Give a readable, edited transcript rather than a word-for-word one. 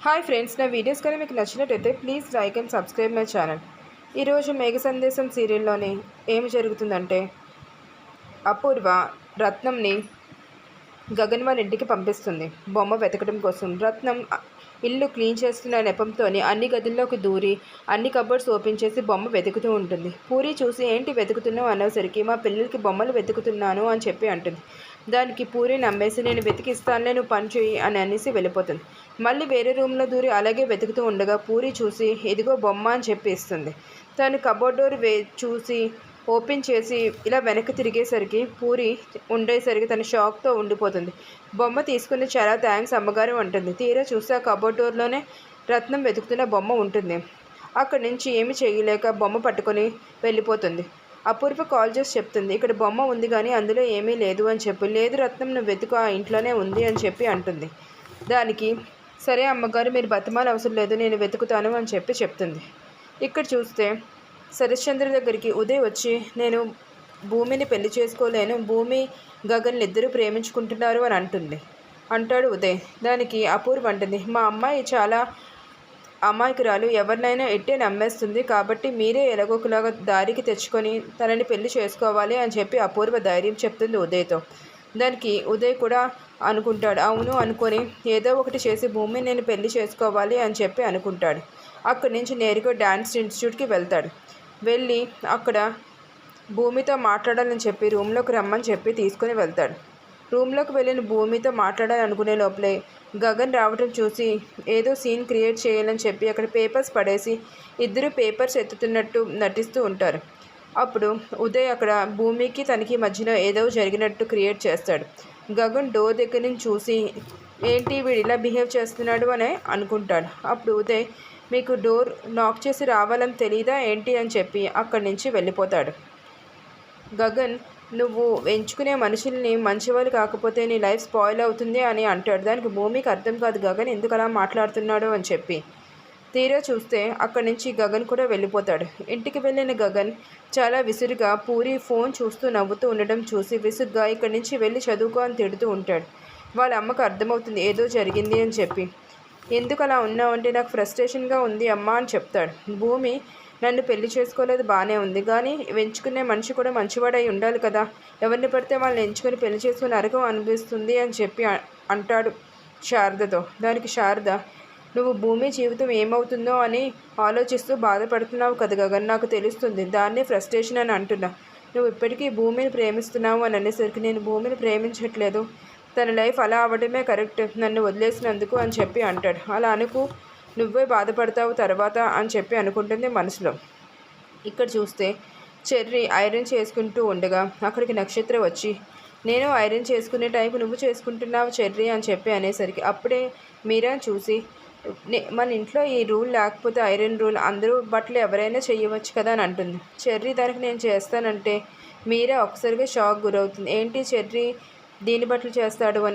Hi friends, నా videos కానీ మీకు నచ్చినట్టయితే please like and subscribe my channel. ఈరోజు మేఘ సందేశం సీరియల్లోని ఏమి జరుగుతుందంటే, అపూర్వ రత్నంని గగన్ వాళ్ళ ఇంటికి పంపిస్తుంది బొమ్మ వెతకడం కోసం. రత్నం ఇల్లు క్లీన్ చేస్తున్న నెపంతో అన్ని గదుల్లోకి దూరి అన్ని కబోర్డ్స్ ఓపెన్ చేసి బొమ్మ వెతుకుతూ ఉంటుంది. పూరి చూసి ఏంటి వెతుకుతున్నావు అనేసరికి మా పిల్లలకి బొమ్మలు వెతుకుతున్నాను అని చెప్పి అంటుంది. దానికి పూరి నమ్మేసి నేను వెతికిస్తానులే, నువ్వు పని చేయి అని అనేసి వెళ్ళిపోతుంది. మళ్ళీ వేరే రూమ్లో దూరి అలాగే వెతుకుతూ ఉండగా పూరి చూసి ఇదిగో బొమ్మ అని చెప్పి ఇస్తుంది. తను కబోర్డ్ డోర్ చూసి ఓపెన్ చేసి ఇలా వెనక్కి తిరిగేసరికి పూరి ఉండేసరికి తన షాక్తో ఉండిపోతుంది. బొమ్మ తీసుకుని చాలా థ్యాంక్స్ అమ్మగారు అంటుంది. తీరా చూస్తే ఆ కబోర్డ్ డోర్లోనే రత్నం వెతుకుతున్న బొమ్మ ఉంటుంది. అక్కడి నుంచి ఏమి చేయలేక బొమ్మ పట్టుకొని వెళ్ళిపోతుంది. అపూర్వ కాల్ చేసి చెప్తుంది, ఇక్కడ బొమ్మ ఉంది కానీ అందులో ఏమీ లేదు అని చెప్పి. లేదు రత్నం, నువ్వు వెతుకు, ఆ ఇంట్లోనే ఉంది అని చెప్పి అంటుంది. దానికి సరే అమ్మగారు, మీరు బతిమాల అవసరం లేదు, నేను వెతుకుతాను అని చెప్పి చెప్తుంది. ఇక్కడ చూస్తే శరశ్చంద్ర దగ్గరికి ఉదయ్ వచ్చి నేను భూమిని పెళ్లి చేసుకోలేను, భూమి గగన్ ఇద్దరు ప్రేమించుకుంటున్నారు అని అంటాడు ఉదయ్. దానికి అపూర్వ అంటుంది, మా అమ్మాయి చాలా అమాయకురాలు, ఎవరినైనా ఎట్టే నమ్మేస్తుంది, కాబట్టి మీరే ఎలాగోకలాగా దారికి తెచ్చుకొని తనని పెళ్లి చేసుకోవాలి అని చెప్పి అపూర్వ ధైర్యం చెప్తుంది ఉదయ్తో. దానికి ఉదయ్ కూడా అనుకుంటాడు, అవును అనుకొని ఏదో ఒకటి చేసి భూమి నేను పెళ్లి చేసుకోవాలి అని చెప్పి అనుకుంటాడు. అక్కడి నుంచి నేరుగా డ్యాన్స్ ఇన్స్టిట్యూట్కి వెళ్తాడు. వెళ్ళి అక్కడ భూమితో మాట్లాడాలని చెప్పి రూమ్లోకి రమ్మని చెప్పి తీసుకుని వెళ్తాడు. రూమ్లోకి వెళ్ళిన భూమితో మాట్లాడాలనుకునే లోపలే గగన్ రావటం చూసి ఏదో సీన్ క్రియేట్ చేయాలని చెప్పి అక్కడ పేపర్స్ పడేసి ఇద్దరు పేపర్స్ ఎత్తుతున్నట్టు నటిస్తూ ఉంటారు. అప్పుడు ఉదయ్ అక్కడ భూమికి తనకి మధ్యలో ఏదో జరిగినట్టు క్రియేట్ చేస్తాడు. గగన్ డోర్ దగ్గర నుంచి చూసి ఏంటి వీడు ఇలా బిహేవ్ చేస్తున్నాడు అని అనుకుంటాడు. అప్పుడు ఉదయ్ మీకు డోర్ నాక్ చేసి రావాలని తెలీదా ఏంటి అని చెప్పి అక్కడి నుంచి వెళ్ళిపోతాడు. గగన్ నువ్వు ఎంచుకునే మనుషుల్ని మంచివాళ్ళు కాకపోతే నీ లైఫ్ స్పాయిల్ అవుతుంది అని అంటాడు. దానికి భూమికి అర్థం కాదు గగన్ ఎందుకు అలా మాట్లాడుతున్నాడు అని చెప్పి. తీరా చూస్తే అక్కడి నుంచి గగన్ కూడా వెళ్ళిపోతాడు. ఇంటికి వెళ్ళిన గగన్ చాలా విసురుగా పూరి ఫోన్ చూస్తూ నవ్వుతూ ఉండడం చూసి విసుగ్గా ఇక్కడి నుంచి వెళ్ళి చదువుకో అని తిడుతూ ఉంటాడు. వాళ్ళ అమ్మకు అర్థమవుతుంది ఏదో జరిగింది అని చెప్పి. ఎందుకు అలా ఉన్నావు అంటే నాకు ఫ్రస్ట్రేషన్గా ఉంది అమ్మ అని చెప్తాడు. భూమి నన్ను పెళ్లి చేసుకోలేదు బాగానే ఉంది, కానీ ఎంచుకునే మనిషి కూడా మంచివాడై ఉండాలి కదా, ఎవరిని పడితే వాళ్ళని ఎంచుకొని పెళ్లి చేసుకుని నరకం అనిపిస్తుంది అని చెప్పి అంటాడు శారదతో. దానికి శారద నువ్వు భూమి జీవితం ఏమవుతుందో అని ఆలోచిస్తూ బాధపడుతున్నావు కదా గగన్, నాకు తెలుస్తుంది, దాన్నే ఫ్రస్ట్రేషన్ అని అంటున్నా. నువ్వు ఇప్పటికీ భూమిని ప్రేమిస్తున్నావు అని అనేసరికి నేను భూమిని ప్రేమించట్లేదు, తన లైఫ్ అలా అవ్వడమే కరెక్ట్, నన్ను వదిలేసినందుకు అని చెప్పి అంటాడు. అలా అనుకు, నువ్వే బాధపడతావు తర్వాత అని చెప్పి అనుకుంటుంది మనసులో. ఇక్కడ చూస్తే చెర్రీ ఐరన్ చేసుకుంటూ ఉండగా అక్కడికి నక్షత్ర వచ్చి నేను ఐరన్ చేసుకునే టైంకి నువ్వు చేసుకుంటున్నావు చెర్రీ అని చెప్పి అనేసరికి అప్పుడే మీరా చూసి మన ఇంట్లో ఈ రూల్ లేకపోతే ఐరన్ రూల్ అందరూ బట్టలు ఎవరైనా చేయవచ్చు కదా అని అంటుంది. చెర్రీ దానికి నేను చేస్తానంటే మీరా ఒకసారిగా షాక్ గురవుతుంది. ఏంటి చెర్రీ దీని బట్టలు చేస్తాడు అని.